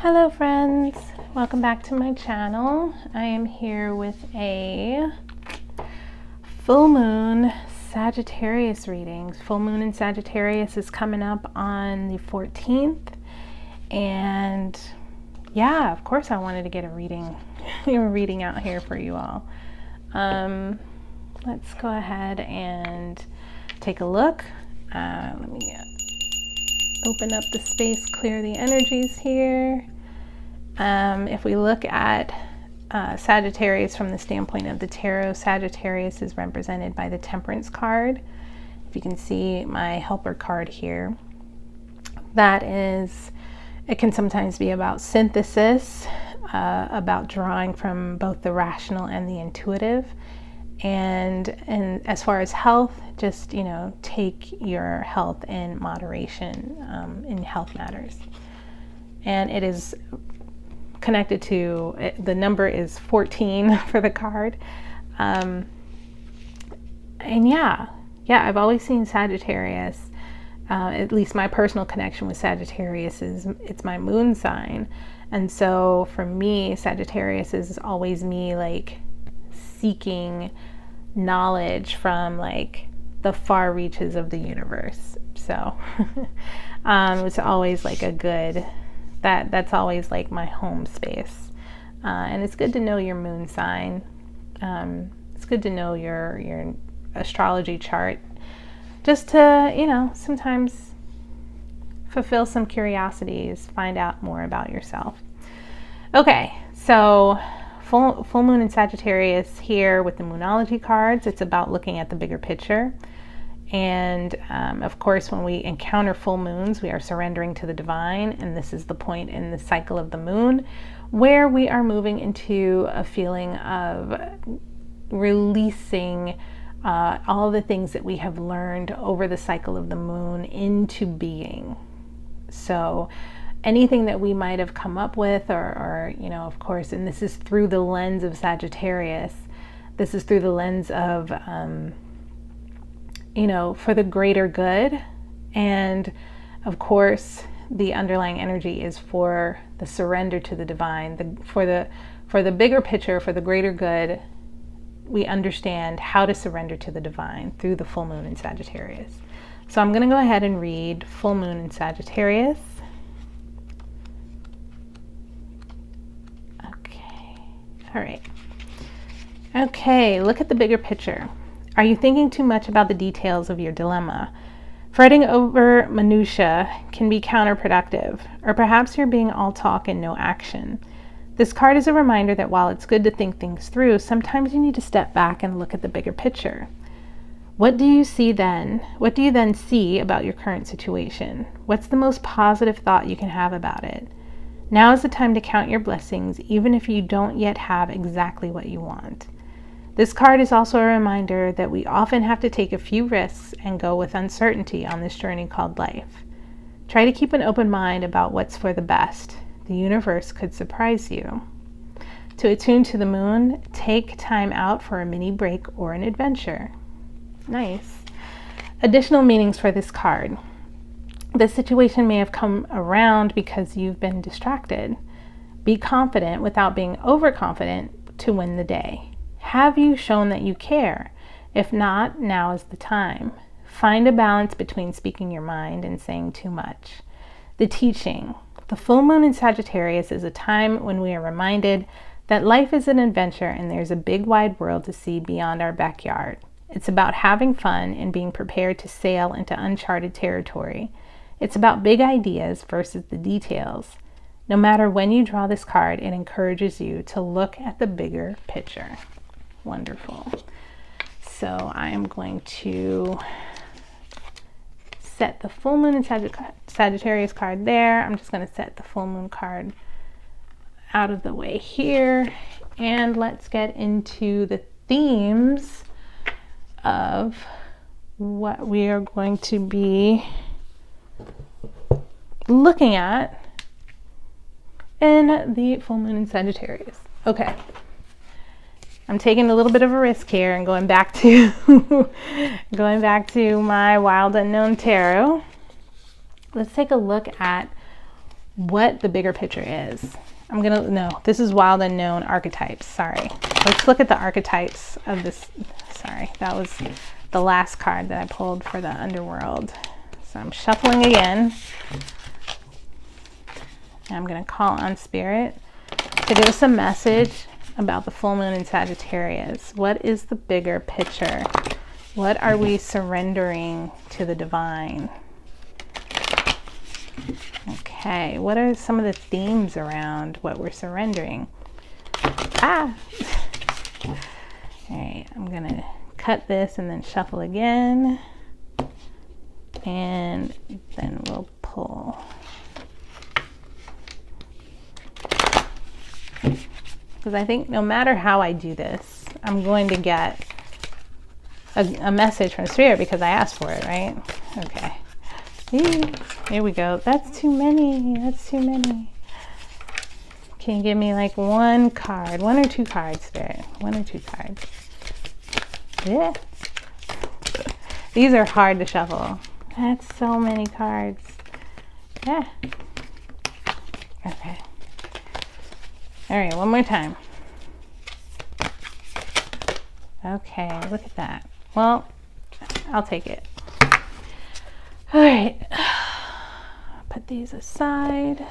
Hello friends, welcome back to my channel. I am here with a full moon Sagittarius readings. Full moon in Sagittarius is coming up on the 14th, and yeah, of course I wanted to get a reading out here for you all. Let's go ahead and take a look. Let me open up the space, clear the energies here. If we look at Sagittarius from the standpoint of the tarot, Sagittarius is represented by the Temperance card. If you can see my helper card here, that is, it can sometimes be about synthesis, about drawing from both the rational and the intuitive. And as far as health, just, take your health in moderation in health matters. And it is connected to, the number is 14 for the card. And yeah, I've always seen Sagittarius, at least my personal connection with Sagittarius is it's my moon sign. And so for me, Sagittarius is always me like seeking knowledge from like the far reaches of the universe. So it's always like a good, that's always like my home space. And it's good to know your moon sign. It's good to know your astrology chart, just to, sometimes fulfill some curiosities, find out more about yourself. Okay, so full moon in Sagittarius here with the Moonology cards. It's about looking at the bigger picture. And of course, when we encounter full moons, we are surrendering to the divine. And this is the point in the cycle of the moon where we are moving into a feeling of releasing all the things that we have learned over the cycle of the moon into being. So anything that we might have come up with or of course, and this is through the lens of Sagittarius, this is through the lens of, for the greater good. And of course, the underlying energy is for the surrender to the divine, for the bigger picture, for the greater good. We understand how to surrender to the divine through the full moon in Sagittarius. So I'm going to go ahead and read full moon in Sagittarius. All right. Okay, look at the bigger picture. Are you thinking too much about the details of your dilemma? Fretting over minutiae can be counterproductive, or perhaps you're being all talk and no action. This card is a reminder that while it's good to think things through, sometimes you need to step back and look at the bigger picture. What do you see then? What do you then see about your current situation? What's the most positive thought you can have about it? Now is the time to count your blessings, even if you don't yet have exactly what you want. This card is also a reminder that we often have to take a few risks and go with uncertainty on this journey called life. Try to keep an open mind about what's for the best. The universe could surprise you. To attune to the moon, take time out for a mini break or an adventure. Nice. Additional meanings for this card. This situation may have come around because you've been distracted. Be confident without being overconfident to win the day. Have you shown that you care? If not, now is the time. Find a balance between speaking your mind and saying too much. The teaching. The full moon in Sagittarius is a time when we are reminded that life is an adventure and there's a big wide world to see beyond our backyard. It's about having fun and being prepared to sail into uncharted territory. It's about big ideas versus the details. No matter when you draw this card, it encourages you to look at the bigger picture. Wonderful. So I am going to set the full moon in Sagittarius card there. I'm just going to set the full moon card out of the way here. And let's get into the themes of what we are going to be looking at in the full moon in Sagittarius. Okay, I'm taking a little bit of a risk here and going back to my Wild Unknown Tarot. Let's take a look at what the bigger picture is. No, this is wild unknown archetypes. Sorry. Let's look at the archetypes of this. Sorry, that was the last card that I pulled for the underworld. So I'm shuffling again. And I'm going to call on Spirit to give us a message about the full moon in Sagittarius. What is the bigger picture? What are we surrendering to the divine? Okay, what are some of the themes around what we're surrendering? All right, I'm gonna cut this and then shuffle again, and then we'll pull. Because I think no matter how I do this, I'm going to get a message from Spirit because I asked for it, right? Okay. Here we go. That's too many. That's too many. Can you give me like one card? One or two cards, Spirit? One or two cards. Yeah. These are hard to shuffle. That's so many cards. Yeah. Okay. All right, one more time. Okay, look at that. Well, I'll take it. All right, put these aside.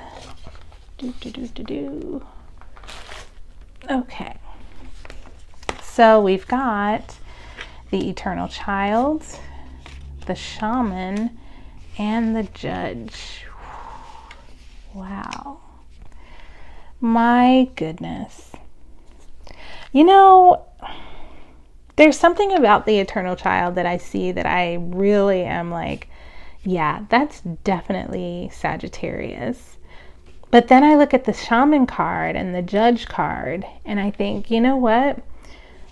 Okay, so we've got the Eternal Child, the Shaman, and the Judge. Wow. My goodness. You know, there's something about the Eternal Child that I see that I really am like, yeah, that's definitely Sagittarius. But then I look at the Shaman card and the Judge card, and I think, you know what?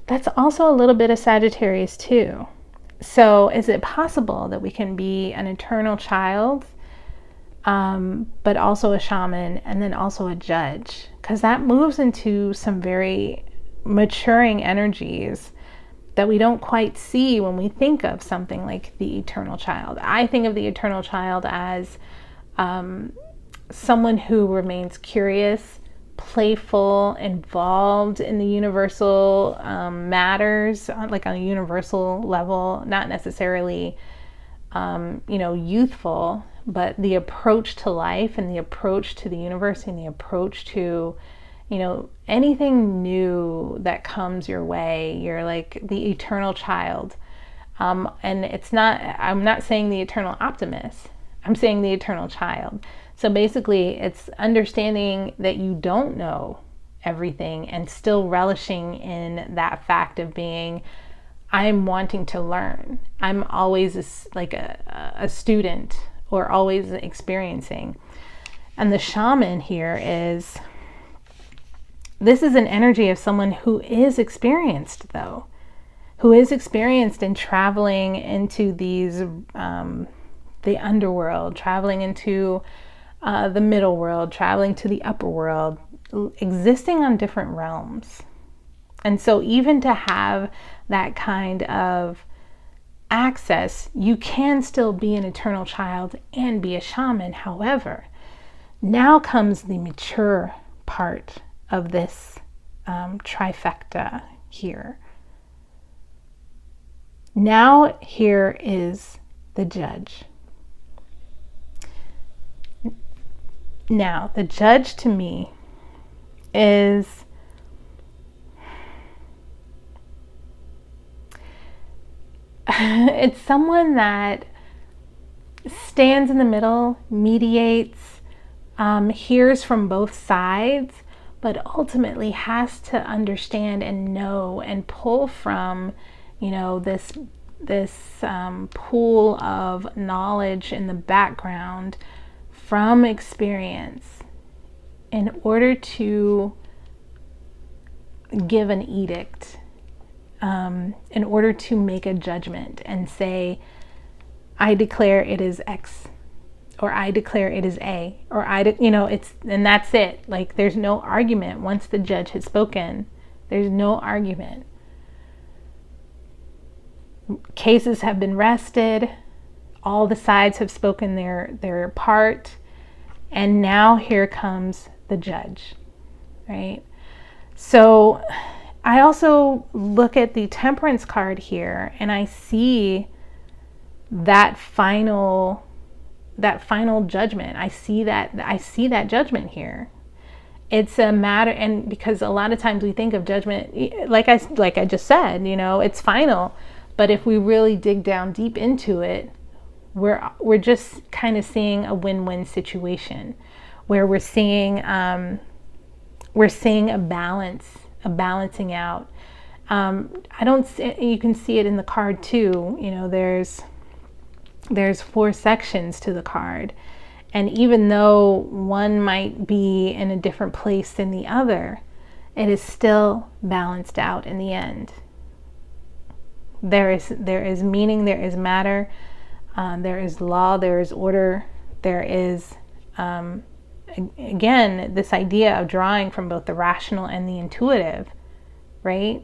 That's also a little bit of Sagittarius too. So is it possible that we can be an Eternal Child, but also a Shaman, and then also a Judge? Because that moves into some very maturing energies that we don't quite see when we think of something like the Eternal Child. I think of the Eternal Child as someone who remains curious, playful, involved in the universal matters, like on a universal level, not necessarily, youthful, but the approach to life and the approach to the universe and the approach to, anything new that comes your way. You're like the Eternal Child. And I'm not saying the Eternal Optimist. I'm saying the Eternal Child. So basically it's understanding that you don't know everything and still relishing in that fact of being, I'm wanting to learn. I'm always a student, or always experiencing. And the Shaman here this is an energy of someone who is experienced, though, who is experienced in traveling into these, the underworld, traveling into the middle world, traveling to the upper world, existing on different realms. And so even to have that kind of access, you can still be an Eternal Child and be a Shaman. However, now comes the mature part of this trifecta here. Now here is the Judge. Now the Judge to me is it's someone that stands in the middle, mediates, hears from both sides, but ultimately has to understand and know and pull from, this pool of knowledge in the background from experience in order to give an edict, in order to make a judgment and say, I declare it is X, or I declare it is A, or and that's it. Like, there's no argument. Once the Judge has spoken, there's no argument. Cases have been rested. All the sides have spoken their part. And now here comes the Judge, right? So I also look at the Temperance card here, and I see that final judgment. I see that judgment here. It's a matter, and because a lot of times we think of judgment, like I just said, you know, it's final. But if we really dig down deep into it, we're just kind of seeing a win-win situation, where we're seeing a balancing out. You can see it in the card too. You know, there's 4 sections to the card, and even though one might be in a different place than the other, it is still balanced out in the end. There is meaning, there is matter, there is law, there is order, there is again this idea of drawing from both the rational and the intuitive, right?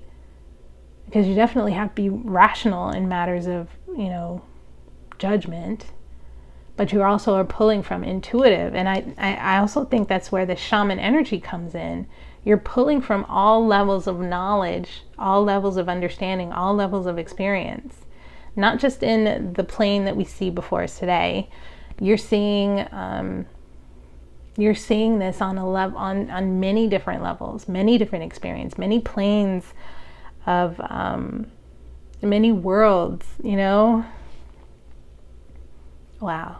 Because you definitely have to be rational in matters of, you know, judgment, but you also are pulling from intuitive. And I also think that's where the shaman energy comes in. You're pulling from all levels of knowledge, all levels of understanding, all levels of experience, not just in the plane that we see before us today. You're seeing this on on many different levels, many different experience, many planes of many worlds, you know. Wow.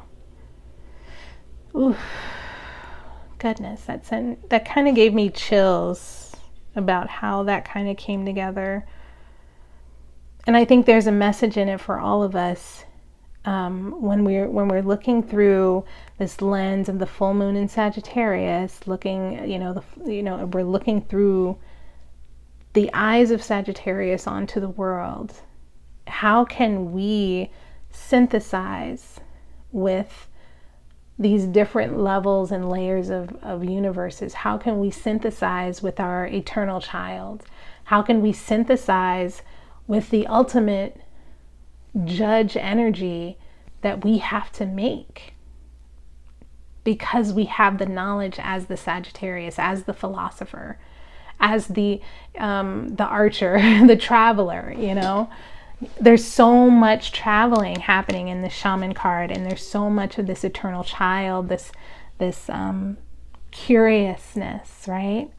Ooh, goodness, that kind of gave me chills about how that kind of came together. And I think there's a message in it for all of us when we're looking through this lens of the full moon in Sagittarius, we're looking through the eyes of Sagittarius onto the world. How can we synthesize with these different levels and layers of universes? How can we synthesize with our eternal child? How can we synthesize with the ultimate judge energy that we have to make? Because we have the knowledge as the Sagittarius, as the philosopher, as the archer, the traveler, you know. There's so much traveling happening in the shaman card, and there's so much of this eternal child, this curiousness, right?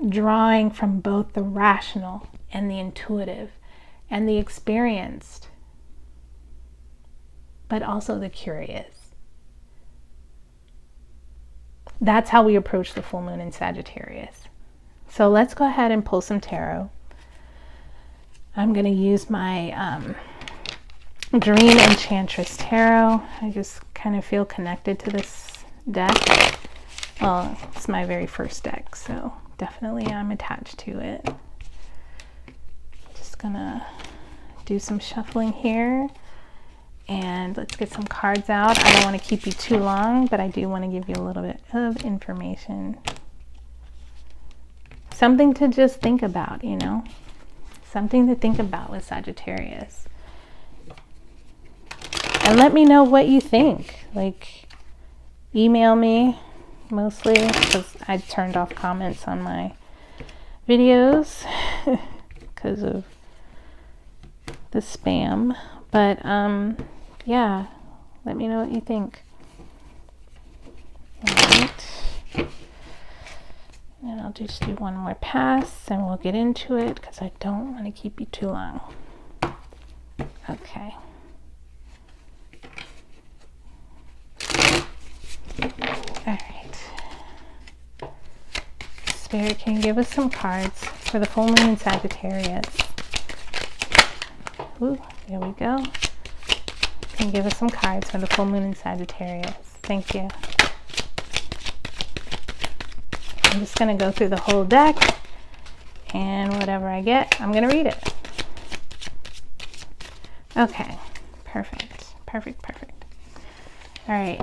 Drawing from both the rational and the intuitive and the experienced, but also the curious. That's how we approach the full moon in Sagittarius. So let's go ahead and pull some tarot. I'm going to use my Dream Enchantress Tarot. I just kind of feel connected to this deck. Well, it's my very first deck, so definitely I'm attached to it. Just going to do some shuffling here. And let's get some cards out. I don't want to keep you too long, but I do want to give you a little bit of information. Something to just think about, you know. Something to think about with Sagittarius. And let me know what you think. Like, email me mostly, because I turned off comments on my videos because of the spam. But yeah, let me know what you think. All right. And I'll just do one more pass and we'll get into it because I don't want to keep you too long. Okay. All right. Spirit, can you give us some cards for the full moon in Sagittarius? Ooh, there we go. Can you give us some cards for the full moon in Sagittarius? Thank you. I'm just going to go through the whole deck, and whatever I get, I'm going to read it. Okay, perfect. All right,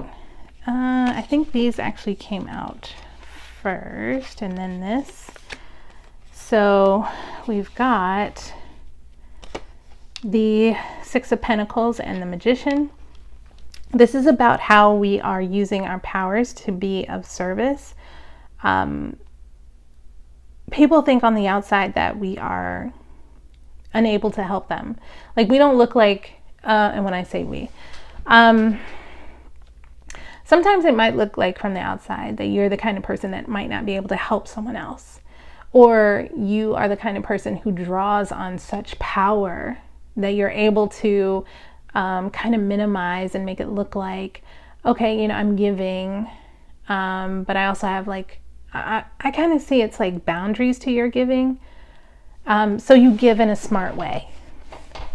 I think these actually came out first, and then this. So we've got the Six of Pentacles and the Magician. This is about how we are using our powers to be of service. People think on the outside that we are unable to help them. Like, we don't look like, and when I say we, sometimes it might look like from the outside that you're the kind of person that might not be able to help someone else. Or you are the kind of person who draws on such power that you're able to kind of minimize and make it look like, okay, you know, I'm giving, but I also have like, I kind of see it's like boundaries to your giving. So you give in a smart way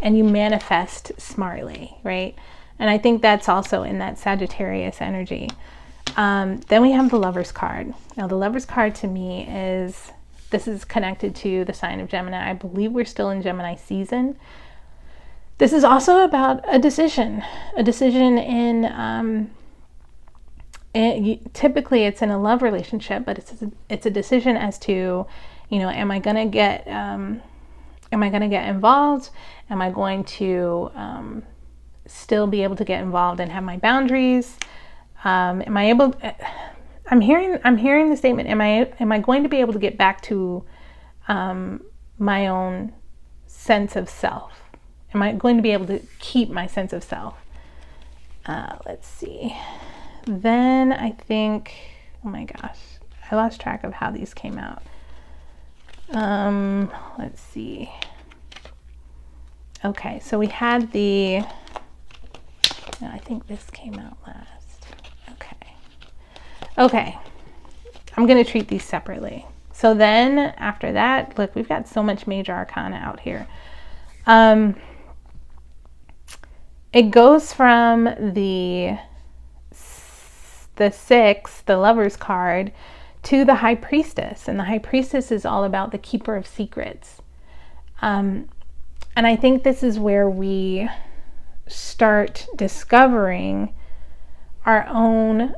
and you manifest smartly, right? And I think that's also in that Sagittarius energy. Then we have the Lover's card. Now the Lover's card to me is, this is connected to the sign of Gemini. I believe we're still in Gemini season. This is also about a decision in, typically it's in a love relationship, but it's a decision as to, you know, am I going to get involved? Am I going to still be able to get involved and have my boundaries? Am I able? I'm hearing the statement. Am I going to be able to get back to my own sense of self? Am I going to be able to keep my sense of self? Let's see. Then I think, oh my gosh, I lost track of how these came out. Let's see. Okay, so we had I think this came out last. Okay, I'm going to treat these separately. So then after that, look, we've got so much major arcana out here. It goes from the 6, the Lover's card, to the High Priestess. And the High Priestess is all about the keeper of secrets. And I think this is where we start discovering our own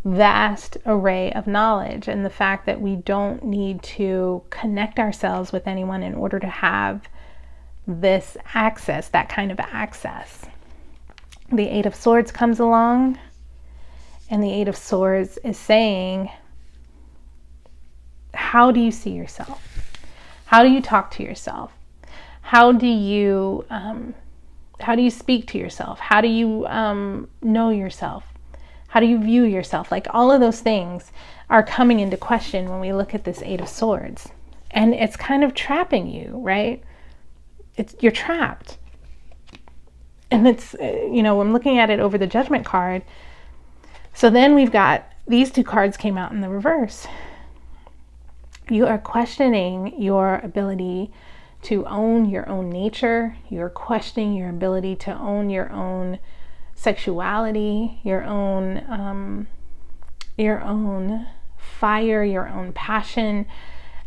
vast array of knowledge, and the fact that we don't need to connect ourselves with anyone in order to have this access, that kind of access. The 8 of Swords comes along, and the 8 of Swords is saying, how do you see yourself? How do you talk to yourself? How do you speak to yourself? How do you know yourself? How do you view yourself? Like, all of those things are coming into question when we look at this 8 of Swords. And it's kind of trapping you, right? You're trapped. And it's, you know, I'm looking at it over the Judgment card. So then we've got, these 2 cards came out in the reverse. You are questioning your ability to own your own nature. You're questioning your ability to own your own sexuality, your own fire, your own passion.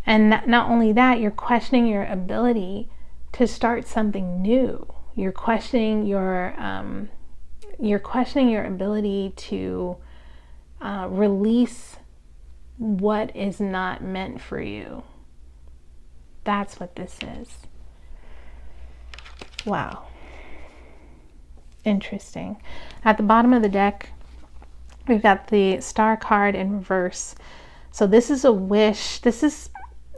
And not only that, you're questioning your ability to start something new. You're questioning your ability to release what is not meant for you. That's what this is. Wow. Interesting. At the bottom of the deck, we've got the Star card in reverse. So this is a wish. This is,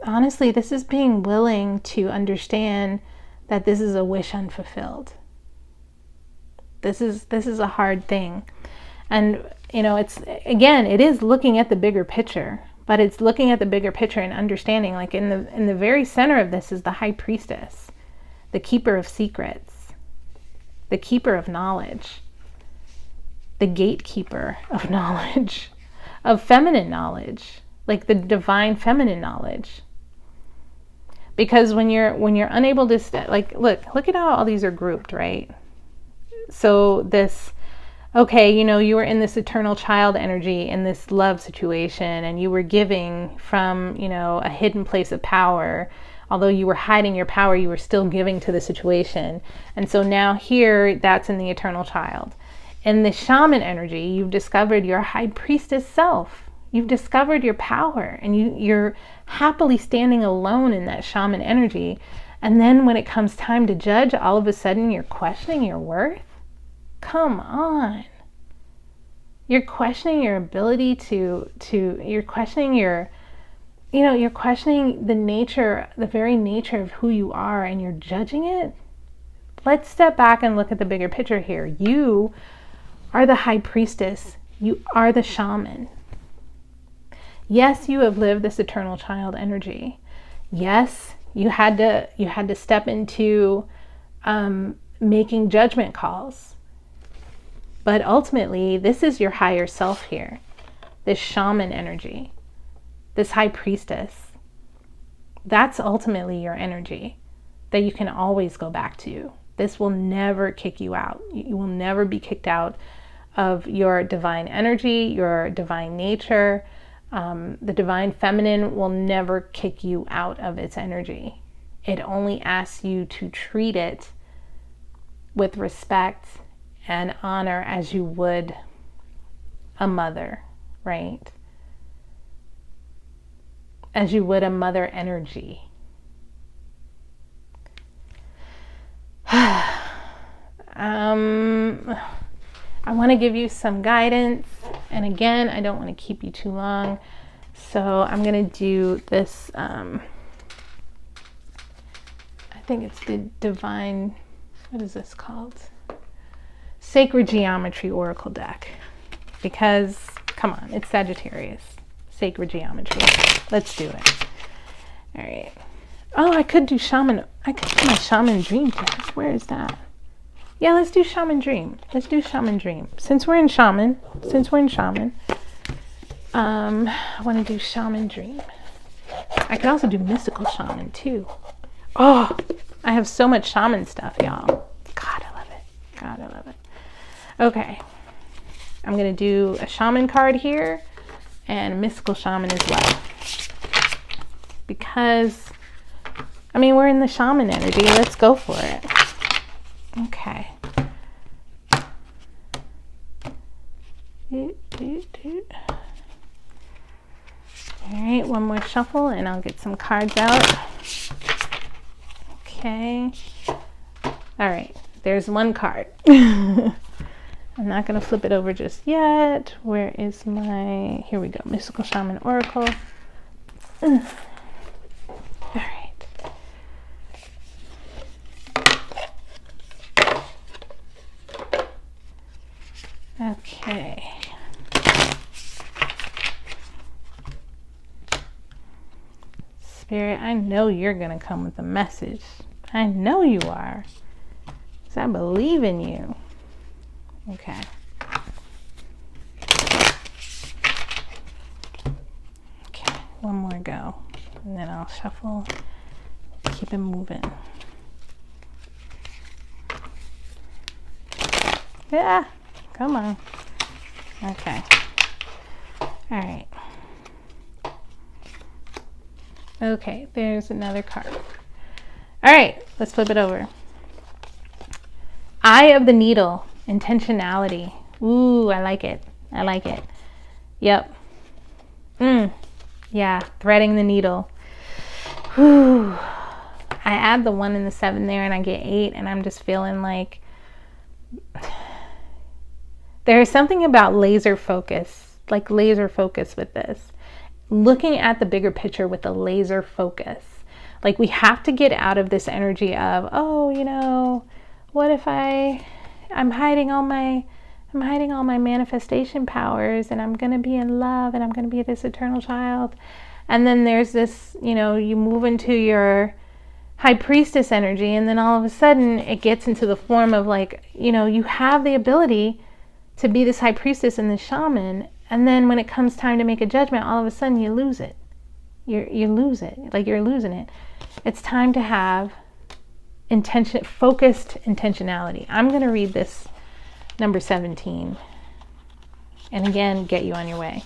honestly, this is being willing to understand that this is a wish unfulfilled. This is a hard thing. And, you know, it's, again, it is looking at the bigger picture, but it's looking at the bigger picture and understanding, like in the very center of this is the High Priestess, the keeper of secrets, the keeper of knowledge, the gatekeeper of knowledge, of feminine knowledge, like the divine feminine knowledge. Because when you're unable to, like, look at how all these are grouped, right? So this, okay, you know, you were in this eternal child energy in this love situation, and you were giving from, you know, a hidden place of power. Although you were hiding your power, you were still giving to the situation. And so now here, that's in the eternal child. In the shaman energy, you've discovered your High Priestess self. You've discovered your power, and you're happily standing alone in that shaman energy. And then when it comes time to judge, all of a sudden you're questioning your worth? Come on. You're questioning your ability you're questioning your, you're questioning the nature, the very nature of who you are, and you're judging it. Let's step back and look at the bigger picture here. You are the high priestess. You are the shaman. Yes, you have lived this eternal child energy. Yes, you had to step into making judgment calls. But ultimately, this is your higher self here. This shaman energy. This high priestess. That's ultimately your energy that you can always go back to. This will never kick you out. You will never be kicked out of your divine energy, your divine nature. The divine feminine will never kick you out of its energy. It only asks you to treat it with respect and honor as you would a mother, right? As you would a mother energy. I want to give you some guidance, and again, I don't want to keep you too long, so I'm going to do this, I think it's the divine, what is this called? Sacred Geometry Oracle deck, because, come on, it's Sagittarius. Sacred Geometry. Let's do it. All right. Oh, I could do Shaman. I could do my Shaman Dream deck. Where is that? Yeah, let's do Shaman Dream. Let's do Shaman Dream. Since we're in Shaman, I want to do Shaman Dream. I could also do Mystical Shaman too. Oh, I have so much Shaman stuff, y'all. God, I love it. God, I love it. Okay. I'm going to do a Shaman card here and a Mystical Shaman as well. Because, I mean, we're in the Shaman energy. Let's go for it. Okay. All right, one more shuffle and I'll get some cards out. Okay. All right, there's one card. I'm not going to flip it over just yet. Where is my, here we go, Mystical Shaman Oracle. All right. Okay. Spirit, I know you're going to come with a message. I know you are. Because I believe in you. Okay. Okay, one more go. And then I'll shuffle. Keep it moving. Yeah, come on. Okay. All right. Okay, there's another card. All right, let's flip it over. Eye of the Needle, intentionality. Ooh, I like it. I like it. Yep. Yeah, threading the needle. Whew. I add the 1 and the 7 there and I get 8, and I'm just feeling like there's something about laser focus, like laser focus with this. Looking at the bigger picture with a laser focus. Like we have to get out of this energy of, oh, you know, what if I'm hiding all my manifestation powers, and I'm going to be in love, and I'm going to be this eternal child. And then there's this, you know, you move into your high priestess energy, and then all of a sudden it gets into the form of like, you know, you have the ability to be this high priestess and this shaman, and then when it comes time to make a judgment, all of a sudden you lose it. You lose it, like you're losing it. It's time to have focused intentionality. I'm going to read this number 17, and again, get you on your way.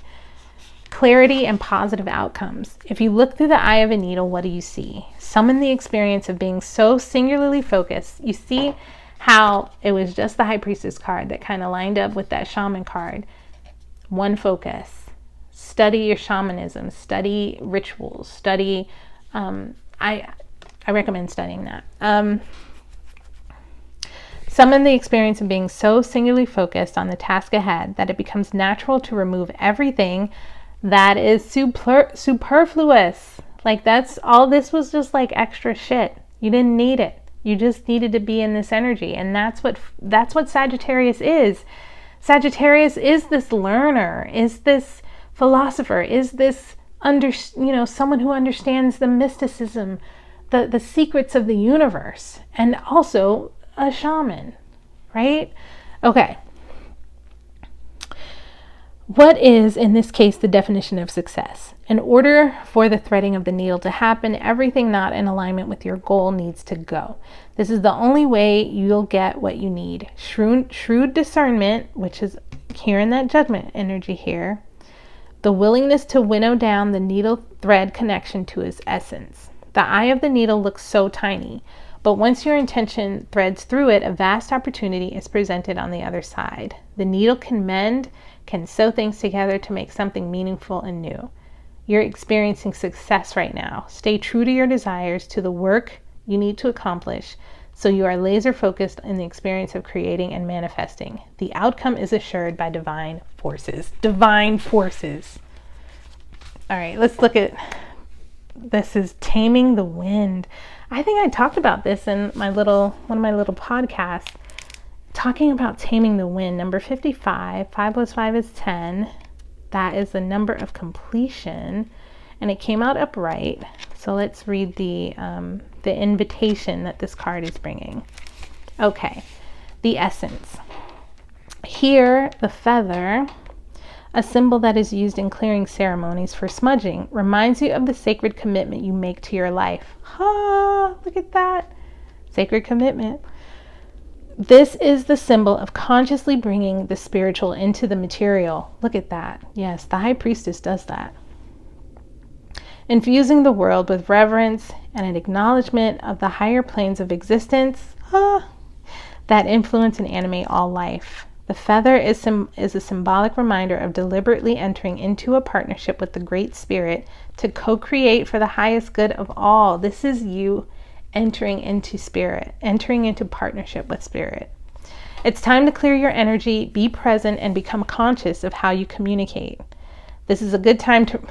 Clarity and positive outcomes. If you look through the eye of a needle, what do you see? Summon the experience of being so singularly focused. You see how it was just the High Priestess card that kind of lined up with that Shaman card. One focus. Study your shamanism. Study rituals. Study. I recommend studying that. Summon the experience of being so singularly focused on the task ahead that it becomes natural to remove everything that is superfluous. Like, that's all. This was just like extra shit. You didn't need it. You just needed to be in this energy. And that's what Sagittarius is. Sagittarius is this learner, is this philosopher, is this someone who understands the mysticism, the secrets of the universe, and also a shaman, right? Okay. What is, in this case, the definition of success? In order for the threading of the needle to happen, everything not in alignment with your goal needs to go. This is the only way you'll get what you need. Shrewd discernment, which is here in that judgment energy here, the willingness to winnow down the needle thread connection to its essence. The eye of the needle looks so tiny, but once your intention threads through it, a vast opportunity is presented on the other side. The needle can mend, can sew things together to make something meaningful and new. You're experiencing success right now. Stay true to your desires, to the work you need to accomplish, so you are laser focused in the experience of creating and manifesting. The outcome is assured by divine forces. Divine forces. All right, let's look at, this is Taming the Wind. I think I talked about this in one of my little podcasts, talking about taming the wind. Number 55, 5 plus 5 is 10. That is the number of completion, and it came out upright. So let's read the invitation that this card is bringing. Okay, the essence. Here, the feather, a symbol that is used in clearing ceremonies for smudging, reminds you of the sacred commitment you make to your life. Look at that. Sacred commitment. This is the symbol of consciously bringing the spiritual into the material. Look at that. Yes, the High Priestess does that. Infusing the world with reverence and an acknowledgement of the higher planes of existence that influence and animate all life. The feather is a symbolic reminder of deliberately entering into a partnership with the Great Spirit to co-create for the highest good of all. This is you entering into spirit, entering into partnership with spirit. It's time to clear your energy, be present, and become conscious of how you communicate. This is a good time to...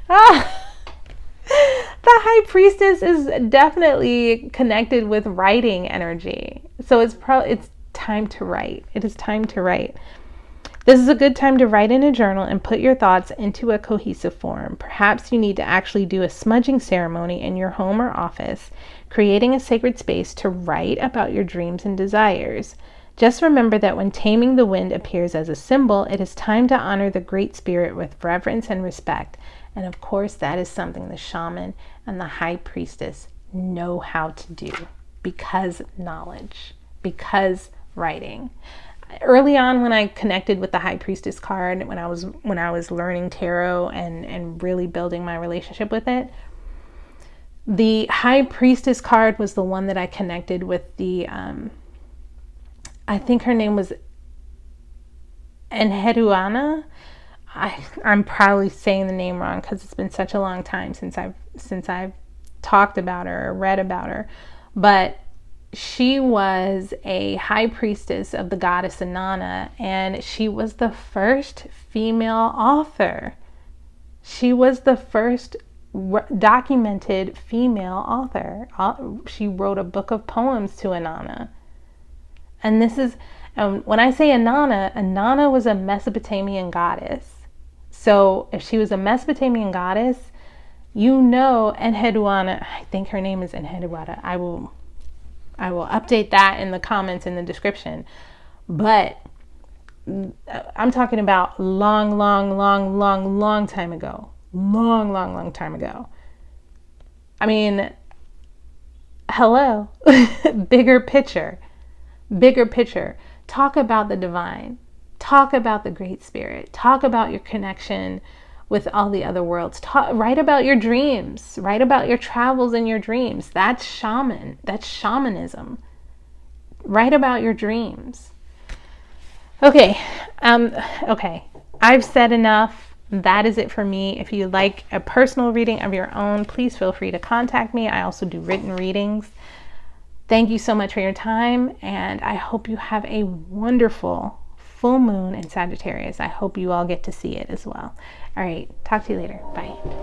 The High Priestess is definitely connected with writing energy. So it's time to write. It is time to write. This is a good time to write in a journal and put your thoughts into a cohesive form. Perhaps you need to actually do a smudging ceremony in your home or office, creating a sacred space to write about your dreams and desires. Just remember that when taming the wind appears as a symbol, it is time to honor the Great Spirit with reverence and respect. And of course, that is something the shaman and the High Priestess know how to do, because knowledge, because writing. Early on, when I connected with the High Priestess card, when I was learning tarot and really building my relationship with it, the High Priestess card was the one that I connected with. The I think her name was Enheduanna. I'm probably saying the name wrong because it's been such a long time since I've talked about her or read about her, but she was a high priestess of the goddess Inanna, and she was the first female author. She was the first documented female author. She wrote a book of poems to Inanna. And this is, when I say Inanna was a Mesopotamian goddess. So if she was a Mesopotamian goddess, Enheduanna, I think her name is Enheduanna. I will update that in the comments in the description. But I'm talking about long time ago. Long time ago. I mean, hello. Bigger picture. Talk about the divine. Talk about the Great Spirit. Talk about your connection with all the other worlds. Write about your dreams. Write about your travels and your dreams. That's shaman. That's shamanism. Write about your dreams. Okay. Okay. I've said enough. That is it for me. If you'd like a personal reading of your own, please feel free to contact me. I also do written readings. Thank you so much for your time, and I hope you have a wonderful full moon in Sagittarius. I hope you all get to see it as well. All right, talk to you later. Bye.